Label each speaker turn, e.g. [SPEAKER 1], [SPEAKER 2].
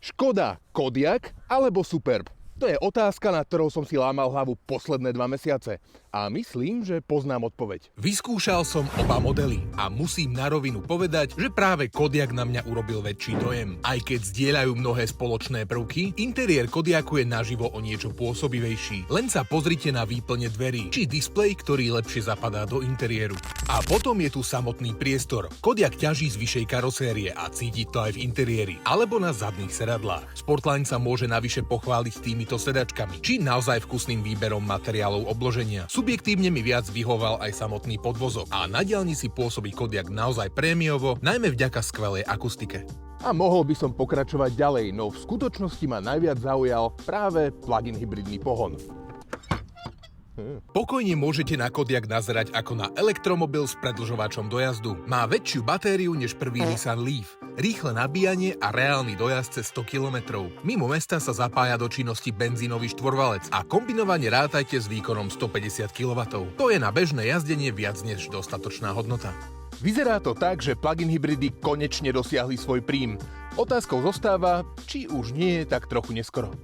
[SPEAKER 1] Škoda Kodiaq alebo Superb? To je otázka, na ktorou som si lámal hlavu posledné 2 mesiace. A myslím, že poznám odpoveď.
[SPEAKER 2] Vyskúšal som oba modely a musím na rovinu povedať, že práve Kodiaq na mňa urobil väčší dojem. Aj keď zdieľajú mnohé spoločné prvky, interiér Kodiaqu je naživo o niečo pôsobivejší. Len sa pozrite na výplne dverí, či displej, ktorý lepšie zapadá do interiéru. A potom je tu samotný priestor. Kodiaq ťaží z vyššej karosérie a cítiť to aj v interiéri, alebo na zadných sedadlách. Sportline sa môže navyše pochváliť týmito sedačkami, či naozaj vkusným výberom materiálov obloženia. Subjektívne mi viac vyhoval aj samotný podvozok a na diaľnici pôsobí Kodiaq naozaj prémiovo, najmä vďaka skvelej akustike.
[SPEAKER 1] A mohol by som pokračovať ďalej, no v skutočnosti ma najviac zaujal práve plug-in hybridný pohon.
[SPEAKER 2] Pokojne môžete na Kodiaq nazerať ako na elektromobil s predĺžovačom dojazdu. Má väčšiu batériu než prvý Nissan Leaf, rýchle nabíjanie a reálny dojazd cez 100 km. Mimo mesta sa zapája do činnosti benzínový štvorvalec a kombinovane rátajte s výkonom 150 kW. To je na bežné jazdenie viac než dostatočná hodnota.
[SPEAKER 1] Vyzerá to tak, že plug-in hybridy konečne dosiahli svoj prím. Otázkou zostáva, či už nie je tak trochu neskoro.